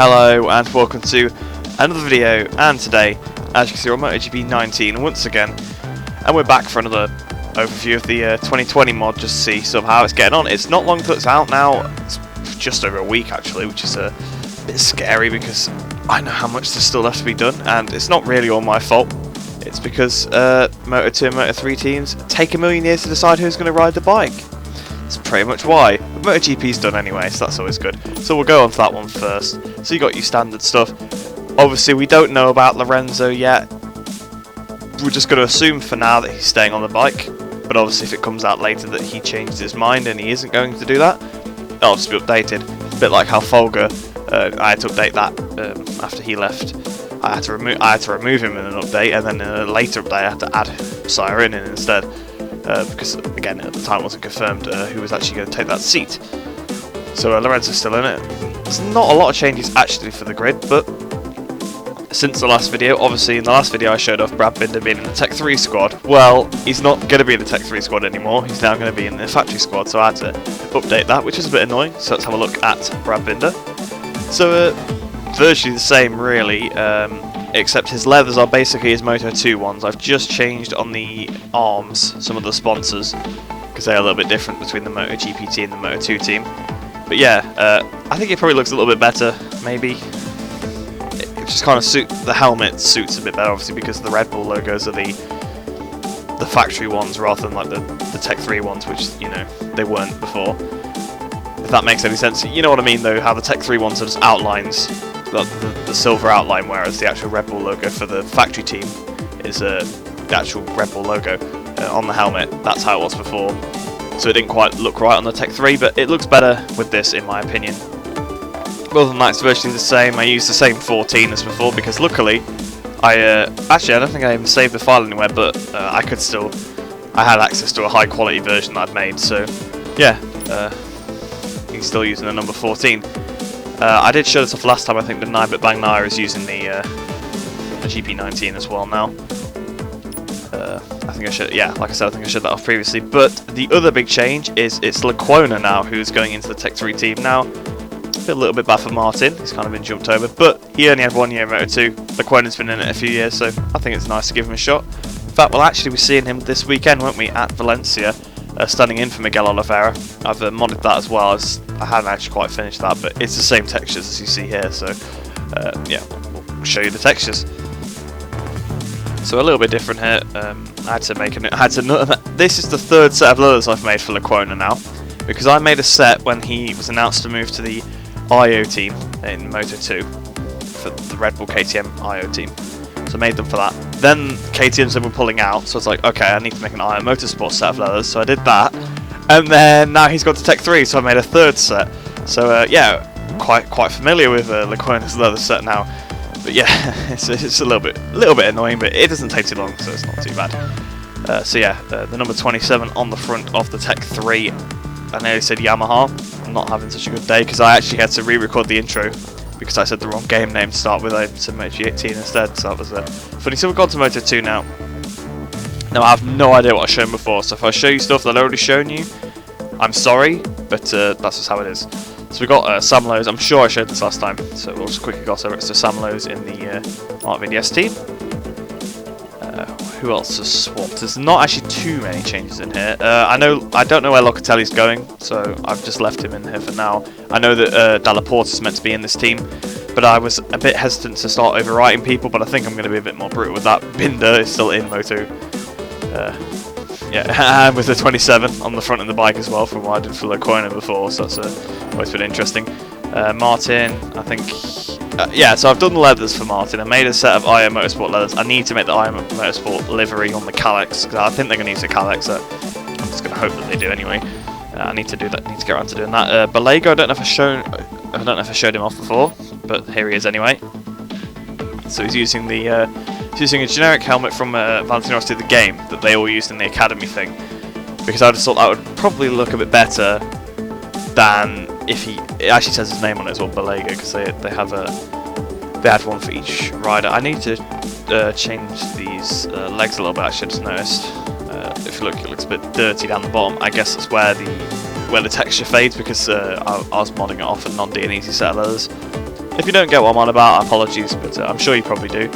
Hello and welcome to another video, and today, as you can see, we're on MotoGP 19 once again, and we're back for another overview of the 2020 mod, just to see sort of how it's getting on. It's not long till it's out now, it's just over a week actually, which is a bit scary because I know how much there's still left to be done, and it's not really all my fault. It's because Moto2 and Moto3 teams take a million years to decide who's going to ride the bike. That's pretty much why. But MotoGP's done anyway, so that's always good. So we'll go on to that one first. So you got your standard stuff. Obviously we don't know about Lorenzo yet. We're just going to assume for now that he's staying on the bike. But obviously if it comes out later that he changed his mind and he isn't going to do that, that'll just be updated. A bit like how Folger, I had to update that after he left. I had to remove him in an update, and then in a later update I had to add Siren in instead. Because again at the time it wasn't confirmed who was actually going to take that seat. So Lorenzo's still in it. There's not a lot of changes actually for the grid, but since the last video, obviously in the last video I showed off Brad Binder being in the Tech 3 squad. Well, he's not going to be in the Tech 3 squad anymore, he's now going to be in the factory squad, so I had to update that, which is a bit annoying. So let's have a look at Brad Binder. So virtually the same really, except his leathers are basically his Moto2 ones. I've just changed on the arms some of the sponsors because they're a little bit different between the MotoGP team and the Moto2 team. But yeah, I think it probably looks a little bit better, maybe. It just kind of the helmet suits a bit better, obviously, because the Red Bull logos are the factory ones rather than like the Tech 3 ones, which, you know, they weren't before. If that makes any sense. You know what I mean though, how the Tech 3 ones are just outlines, the silver outline, whereas the actual Red Bull logo for the factory team is the actual Red Bull logo on the helmet. That's how it was before. So it didn't quite look right on the Tech 3, but it looks better with this in my opinion. Other than that, it's virtually the same. I used the same 14 as before because luckily actually I don't think I even saved the file anywhere, but I had access to a high quality version that I'd made, so yeah, he's still using the number 14. I did show this off last time. I think the 9-bit Bang Nair is using the GP19 as well now. I think I should, yeah, like I said, I think I showed that off previously. But the other big change is it's Lequona now who's going into the Tech 3 team now. A little bit bad for Martin, he's kind of been jumped over, but he only had 1 year in Moto2. Lequona's been in it a few years, so I think it's nice to give him a shot. In fact, we'll actually be seeing him this weekend, won't we, at Valencia, standing in for Miguel Oliveira. I've modded that as well, as I haven't actually quite finished that, but it's the same textures as you see here, so yeah, we'll show you the textures. So a little bit different here. I had to make this is the third set of leathers I've made for Lequona now, because I made a set when he was announced to move to the IO team in Moto2 for the Red Bull KTM IO team. So I made them for that. Then KTM said we're pulling out, so I was like, okay, I need to make an IO Motorsport set of leathers, so I did that. And then now he's got to Tech 3, so I made a third set. So yeah, quite familiar with Lequona's leather set now. But yeah, it's a little bit annoying, but it doesn't take too long, so it's not too bad. So yeah, the number 27 on the front of the Tech 3. I nearly said Yamaha. I'm not having such a good day because I actually had to re-record the intro because I said the wrong game name to start with. I said MotoG18 instead, so that was funny. So we've gone to Moto2 now. Now I have no idea what I've shown before, so if I show you stuff that I've already shown you, I'm sorry, but that's just how it is. So we've got Sam Lowe's. I'm sure I showed this last time, so we'll just quickly gloss over it. So Sam Lowe's in the Art VDS team. Who else has swapped? There's not actually too many changes in here. I don't know where Locatelli's going, so I've just left him in here for now. I know that Dalla Porta's meant to be in this team, but I was a bit hesitant to start overwriting people, but I think I'm going to be a bit more brutal with that. Binder is still in Moto. Yeah, and with the 27 on the front of the bike as well, from what I did for Lequona before, so that's always been interesting. Martin, I think, yeah, so I've done the leathers for Martin. I made a set of IO Motorsport leathers. I need to make the IO Motorsport livery on the Calyx, because I think they're going to use the Calyx, so I'm just going to hope that they do anyway. I need to do that, need to get around to doing that. Balego, I don't know if I showed him off before, but here he is anyway. So he's using a generic helmet from Valentino Rossi the game that they all used in the academy thing, because I just thought that would probably look a bit better than if it actually says his name on it as well, Balego, because they had one for each rider. I need to change these legs a little bit. Actually, I just noticed. If you look, it looks a bit dirty down the bottom. I guess that's where the texture fades, because I was modding it off a non-D and easy set of leathers. If you don't get what I'm on about, apologies, but I'm sure you probably do.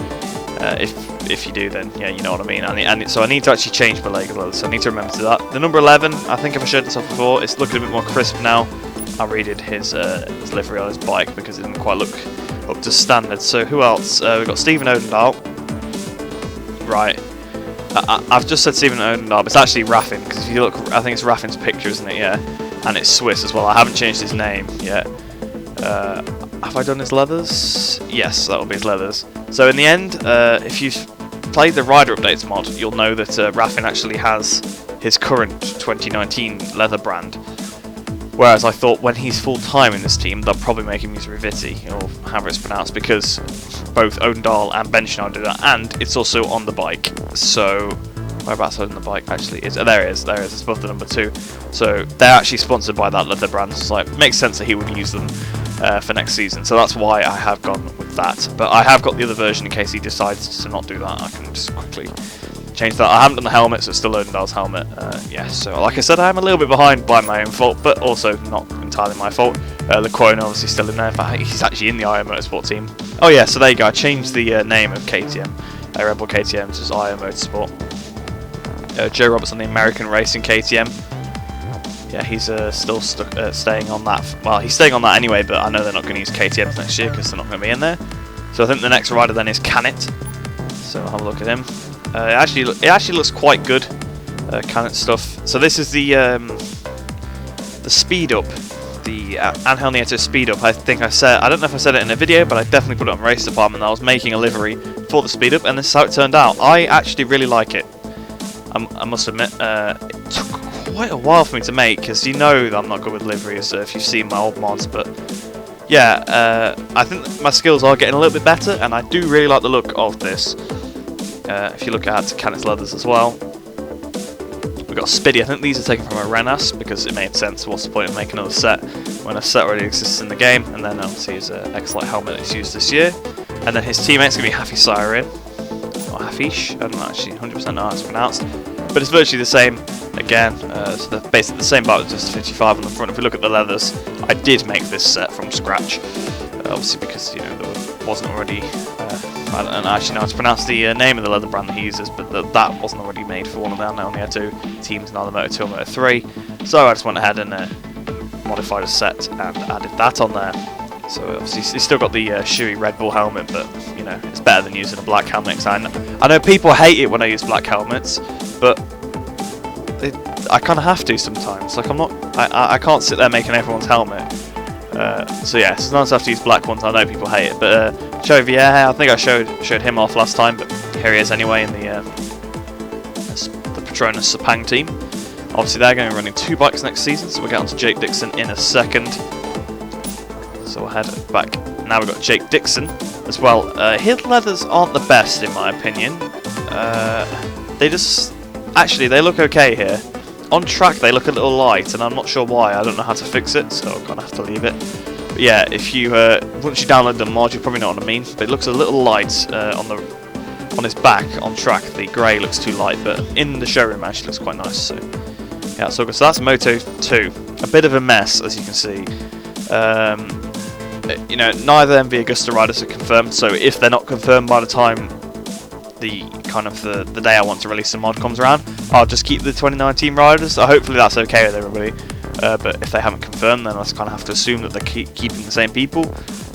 If you do, then yeah, you know what I mean. So I need to actually change my leg leather, so I need to remember to do that. The number 11, I think if I showed this off before, it's looking a bit more crisp now. I redid his livery on his bike because it didn't quite look up to standard. So who else? We've got Stephen Odendahl. Right. I've just said Stephen Odendahl, but it's actually Raffin, because if you look, I think it's Raffin's picture, isn't it? Yeah. And it's Swiss as well. I haven't changed his name yet. Have I done his leathers? Yes, that will be his leathers. So in the end, if you've played the Rider Updates mod, you'll know that Raffin actually has his current 2019 leather brand. Whereas I thought when he's full-time in this team, they'll probably make him use Riviti, or however it's pronounced, because both Odendahl and Benchnar do that, and it's also on the bike. So, whereabouts on the bike actually is? Oh, there it is, it's above the number 2. So, they're actually sponsored by that leather brand, so it makes sense that he would use them for next season. So that's why I have gone with that. But I have got the other version in case he decides to not do that. I can just quickly change that. I haven't done the helmet, so it's still Odendahl's helmet. Yeah, so like I said, I am a little bit behind by my own fault, but also not entirely my fault. The Quone obviously still in there. In fact, he's actually in the IO Motorsport team. Oh yeah, so there you go. I changed the name of KTM, Red Bull KTM, to IO Motorsport. Joe Roberts on the American Racing KTM. Yeah, he's still staying on that. Well, he's staying on that anyway, but I know they're not going to use KTMs next year because they're not going to be in there. So I think the next rider then is Canet. So I'll have a look at him. It actually looks quite good, Canet stuff. So this is the speed up, the Angel Nieto speed up. I think I don't know if I said it in a video, but I definitely put it on Race Department. I was making a livery for the speed up, and this is how it turned out. I actually really like it. I must admit, it took quite a while for me to make, because you know that I'm not good with liveries if you've seen my old mods, but yeah, I think my skills are getting a little bit better, and I do really like the look of this. If you look at Canet's leathers as well, we've got Spiddy. I think these are taken from a Renas because it made sense. What's the point of making another set when a set already exists in the game? And then obviously his X-Lite helmet that's used this year, and then his teammate's going to be Hafi Siren, or Hafish, I don't actually 100% know how it's pronounced, but it's virtually the same again. So they're basically the same bike with just 55 on the front. If we look at the leathers, I did make this set from scratch, obviously because, you know, there wasn't already, I don't actually know how to pronounce the name of the leather brand that he uses, but that wasn't already made for one of them. I only had 2 teams, neither Moto2 or Moto3, so I just went ahead and modified a set and added that on there. So obviously he's still got the Shui Red Bull helmet, but you know, it's better than using a black helmet. Cause I know people hate it when I use black helmets, but I kind of have to sometimes. Like I can't sit there making everyone's helmet. So yeah, it's nice to have to use black ones. I know people hate it, but Chauvier, I think I showed him off last time, but here he is anyway in the Petronas Sepang team. Obviously they're going to be running 2 bikes next season, so we'll get on to Jake Dixon in a second. So we'll head back. Now we've got Jake Dixon as well. His leathers aren't the best in my opinion. They look okay here. On track they look a little light, and I'm not sure why. I don't know how to fix it, so I'm gonna have to leave it. But yeah, if you once you download the mod, you probably know what I mean. But it looks a little light on his back on track. The grey looks too light, but in the showroom actually looks quite nice. So yeah, so that's Moto2. A bit of a mess, as you can see. You know, neither MV Agusta riders are confirmed. So if they're not confirmed by the time the day I want to release the mod comes around, I'll just keep the 2019 riders. So hopefully that's okay with everybody. But if they haven't confirmed, then I just kind of have to assume that they're keeping the same people.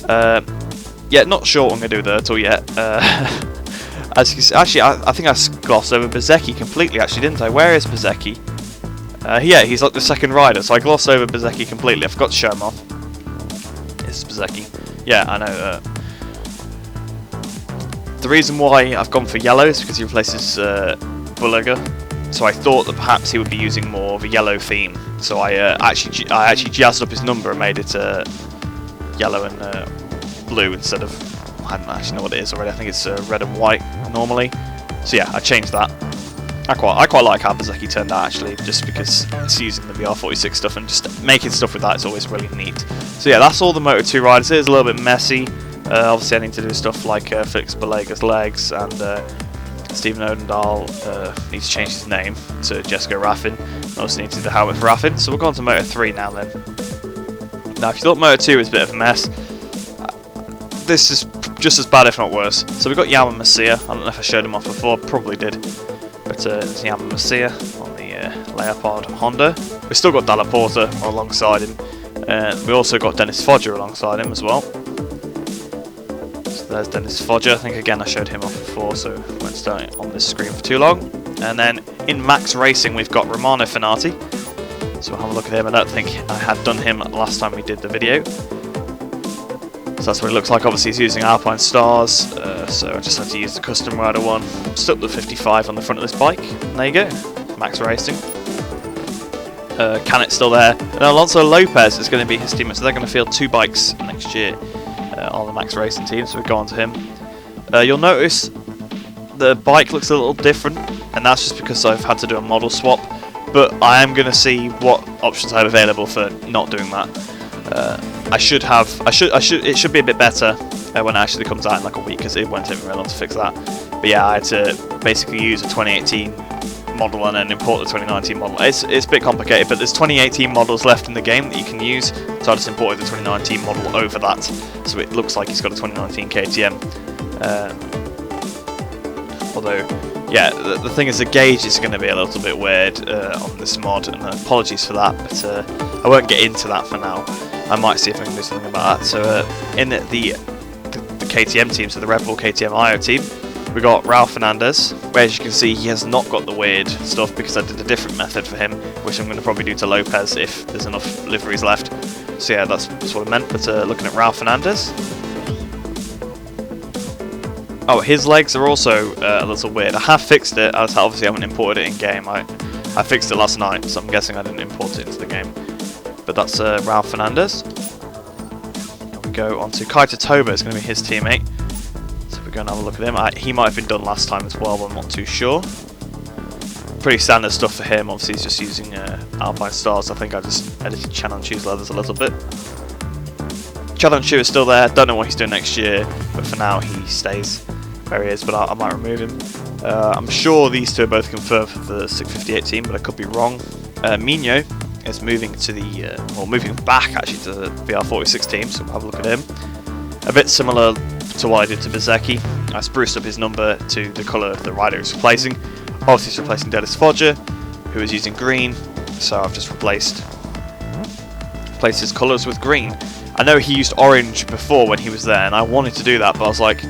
Yeah, not sure what I'm going to do with the Turtle yet. As you can see, actually, I think I glossed over Bezecchi completely, actually, didn't I? Where is Bezecchi? Yeah, he's like the second rider, so I glossed over Bezecchi completely. I forgot to show him off. This is Bezecchi. Yeah, I know. The reason why I've gone for yellow is because he replaces Bulliger. So I thought that perhaps he would be using more of a yellow theme. So I actually jazzed up his number and made it yellow and blue instead of, I don't actually know what it is already. I think it's red and white normally. So yeah, I changed that. I quite like how Bezecchi turned out actually, just because it's using the VR46 stuff and just making stuff with that is always really neat. So yeah, that's all the Moto2 riders. It is a little bit messy. Obviously I need to do stuff like fix Balega's legs, and Stephen Odendahl needs to change his name to Jessica Raffin. I also need to do the helmet for Raffin. So we'll go on to Moto3 now then. Now if you thought Moto2 was a bit of a mess, this is just as bad, if not worse. So we've got Yama Masia. I don't know if I showed him off before, probably did. But it's Yama Masia on the Leopard Honda. We've still got Dalla Porta alongside him. We also got Dennis Fodger alongside him as well. So there's Dennis Fodger. I think again I showed him off before, so I won't stay on this screen for too long. And then in Max Racing we've got Romano Fenati. So we'll have a look at him. I don't think I had done him last time we did the video. So that's what it looks like. Obviously he's using Alpine Stars, so I just had to use the custom rider one. Stuck the 55 on the front of this bike. And there you go, Max Racing. Cannett's still there. And Alonso Lopez is going to be his teammate, so they're going to field 2 bikes next year on the Max Racing team, so we'll go on to him. You'll notice the bike looks a little different, and that's just because I've had to do a model swap, but I am going to see what options I have available for not doing that. It should be a bit better when it actually comes out in like a week, because it won't take me very long to fix that. But yeah, I had to basically use a 2018 model and then import the 2019 model. It's a bit complicated, but there's 2018 models left in the game that you can use, so I just imported the 2019 model over that, so it looks like he's got a 2019 KTM. Although, yeah, the thing is the gauge is going to be a little bit weird on this mod, and apologies for that, but I won't get into that for now. I might see if I can do something about that. So in the KTM team, so the Red Bull KTM IO team, we got Raul Fernandez, where as you can see he has not got the weird stuff because I did a different method for him, which I'm going to probably do to Lopez if there's enough liveries left. So yeah, that's what I meant, but looking at Raul Fernandez. Oh, his legs are also a little weird. I have fixed it, as obviously I haven't imported it in game. I fixed it last night, so I'm guessing I didn't import it into the game. But that's Raul Fernandez. And we go on to Kaito Toba, it's going to be his teammate. So we're going to have a look at him. He might have been done last time as well, but I'm not too sure. Pretty standard stuff for him. Obviously he's just using Alpine Stars. I think I just edited Channel Shoes leathers a little bit. Channel Shoe is still there. Don't know what he's doing next year, but for now he stays where he is, but I might remove him. I'm sure these two are both confirmed for the 658 team, but I could be wrong. Mino is moving to the, moving back actually to the VR46 team, so we'll have a look at him. A bit similar to what I did to Bezecchi. I spruced up his number to the colour of the rider he's replacing. Obviously he's replacing Dennis Fodger, who is using green, so I've just replaced his colours with green. I know he used orange before when he was there, and I wanted to do that, but I was like,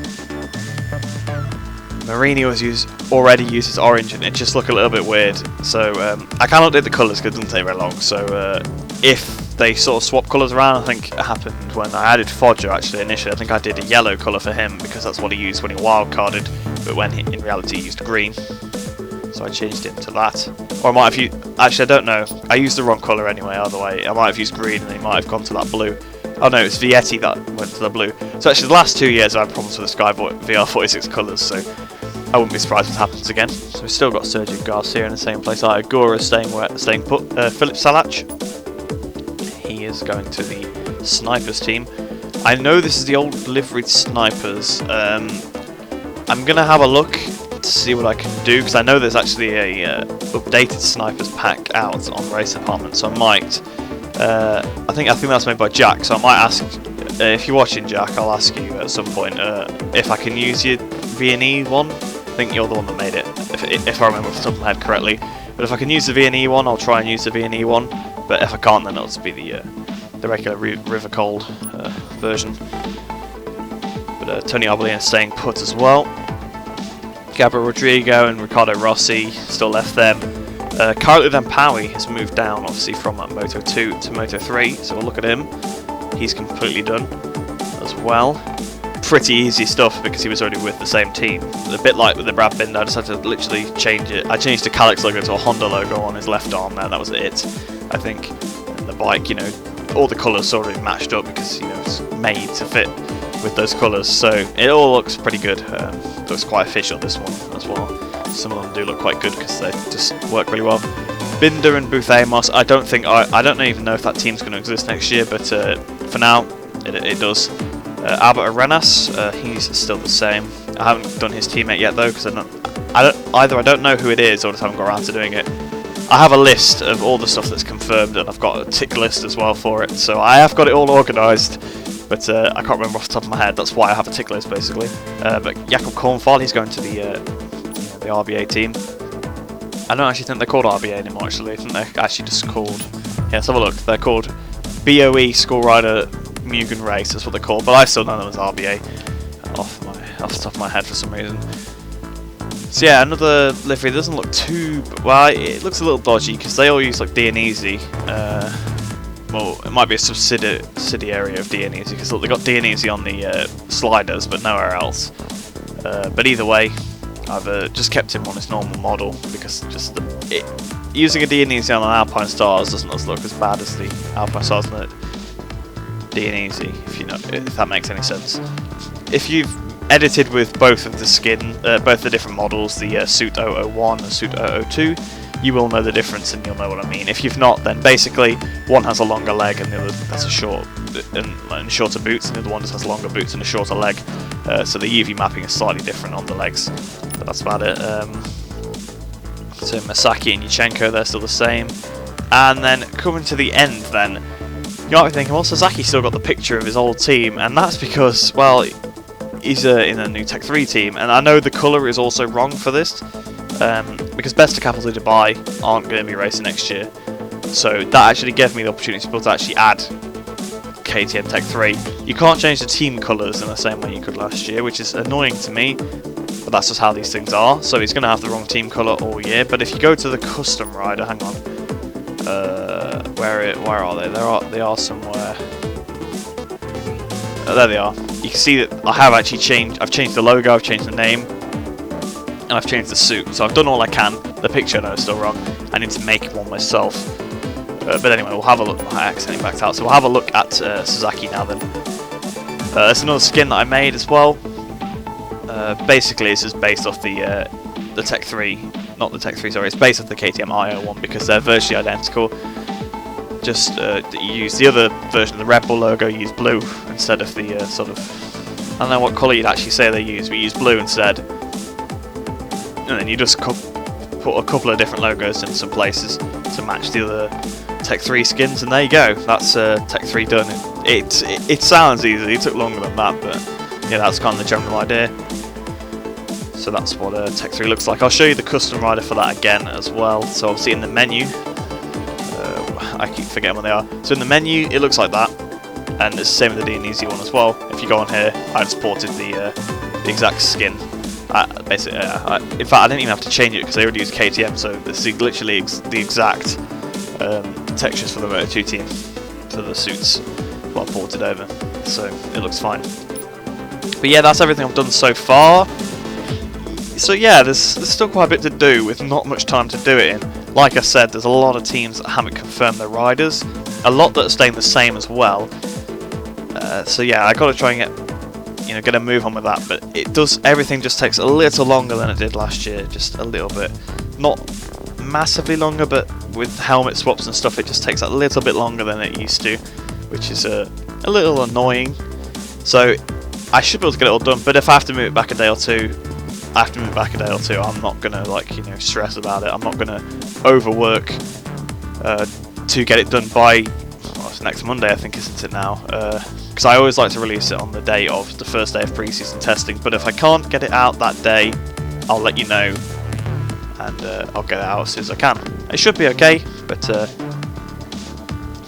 Marini already uses orange, and it just looked a little bit weird. So I cannot do the colours because it doesn't take very long. So if they sort of swap colours around, I think it happened when I added Fodger actually initially. I think I did a yellow colour for him because that's what he used when he wildcarded, but when in reality he used green. So I changed it to that. Or I might have used, actually I don't know, I used the wrong colour anyway either way. I might have used green and he might have gone to that blue. Oh no, it's Vietti that went to the blue. So actually the last 2 years I've had problems with the Sky VR46 colours, so I wouldn't be surprised if it happens again. So we've still got Sergio Garcia in the same place. Agura staying put. Philip Salac, he is going to the Snipers team. I know this is the old liveried Snipers. I'm going to have a look to see what I can do, because I know there's actually a updated Snipers pack out on Race Department, so I might. I think that's made by Jack, so I might ask, if you're watching Jack, I'll ask you at some point if I can use your V&E one. I think you're the one that made it, if I remember off the top of my head correctly. But if I can use the V&E one, I'll try and use the V&E one. But if I can't, then it'll just be the regular River Cold version. But Tony Arbolino staying put as well. Gabriel Rodrigo and Ricardo Rossi still left them. Carlo Dampaui has moved down, obviously, from Moto2 to Moto3, so we'll look at him. He's completely done as well. Pretty easy stuff because he was already with the same team. A bit like with the Brad Binder, I just had to literally change it. I changed the Calyx logo to a Honda logo on his left arm there, that was it, I think. And the bike, you know, all the colours sort of matched up because, you know, it's made to fit with those colours, so it all looks pretty good. Looks quite official, this one as well. Some of them do look quite good because they just work really well. Binder and Booth Amos, I don't even know if that team's going to exist next year, but for now it does. Albert Arenas, he's still the same. I haven't done his teammate yet though, because I don't know who it is, or just haven't got around to doing it. I have a list of all the stuff that's confirmed, and I've got a tick list as well for it, so I have got it all organised. but I can't remember off the top of my head. That's why I have a tick list basically. But Jakob Kornfall, he's going to the RBA team. I don't actually think they're called RBA anymore. Actually, I think they're actually just called. Yeah, let's have a look. They're called BOE Skull Rider Mugen Race. That's what they're called. But I still know them as RBA off the top of my head for some reason. So yeah, another livery doesn't look too well. It looks a little dodgy because they all use like D&Easy. Well, it might be a subsidiary of D&Easy because look, they got D&Easy on the sliders, but nowhere else. But either way, I've just kept him on his normal model because just using a D&Easy on an Alpine Stars doesn't look as bad as the Alpine Stars on the D&Easy, if that makes any sense. If you've edited with both of the both the different models, the Suit 001 and Suit 002, you will know the difference and you'll know what I mean. If you've not, then basically one has a longer leg and the other has a shorter boots, and the other one just has longer boots and a shorter leg. So the UV mapping is slightly different on the legs, but that's about it. So Masaki and Yurchenko, they're still the same. And then coming to the end then, you might be thinking, well, Sasaki still got the picture of his old team, and that's because, well, he's in a new Tech 3 team, and I know the colour is also wrong for this, because Best of Capital Dubai aren't going to be racing next year, so that actually gave me the opportunity to be able to actually add KTM Tech 3. You can't change the team colours in the same way you could last year, which is annoying to me, but that's just how these things are. So he's going to have the wrong team colour all year, but if you go to the custom rider, hang on, where are they? They are somewhere. Oh, there they are. You can see that I have actually changed. I've changed the logo, I've changed the name, and I've changed the suit. So I've done all I can. The picture, no, is still wrong. I need to make one myself. But anyway, we'll have a look. I accidentally backed out. So we'll have a look at Sasaki now then. There's another skin that I made as well. Basically, this is based off the Tech 3. Not the Tech 3, sorry. It's based off the KTM i01 because they're virtually identical. Just you use the other version of the Red Bull logo, you use blue instead of the sort of, I don't know what colour you'd actually say they use, we use blue instead. And then you just put a couple of different logos in some places to match the other Tech 3 skins, and there you go, that's Tech 3 done. It sounds easy, it took longer than that, but yeah, that's kind of the general idea. So that's what Tech 3 looks like. I'll show you the custom rider for that again as well. So obviously in the menu, I keep forgetting what they are. So in the menu, it looks like that, and it's the same with the D&Easy one as well. If you go on here, I just ported the exact skin. Basically, in fact, I didn't even have to change it because they already use KTM, so this is literally the exact textures for the Moto2 team for the suits. What I ported over, so it looks fine. But yeah, that's everything I've done so far. So yeah, there's still quite a bit to do with not much time to do it in. Like I said, there's a lot of teams that haven't confirmed their riders, a lot that are staying the same as well. So yeah, I got to try and get a move on with that. But everything just takes a little longer than it did last year, just a little bit. Not massively longer, but with helmet swaps and stuff, it just takes a little bit longer than it used to, which is a little annoying. So I should be able to get it all done. But if I have to move it back a day or two, I have to move back a day or two. I'm not gonna stress about it. I'm not gonna overwork to get it done by it's next Monday, I think, isn't it now? Because I always like to release it on the day of the first day of pre-season testing. But if I can't get it out that day, I'll let you know, and I'll get it out as soon as I can. It should be okay, but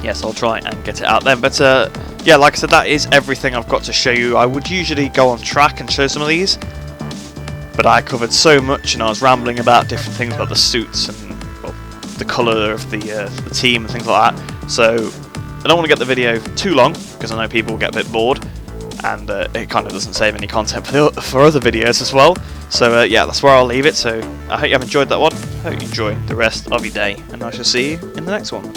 yes, I'll try and get it out then. But yeah, like I said, that is everything I've got to show you. I would usually go on track and show some of these, but I covered so much and I was rambling about different things about the suits and the colour of the team and things like that. So I don't want to get the video too long because I know people will get a bit bored, and it kind of doesn't save any content for other videos as well. So yeah, that's where I'll leave it. So I hope you have enjoyed that one. I hope you enjoy the rest of your day, and I shall see you in the next one.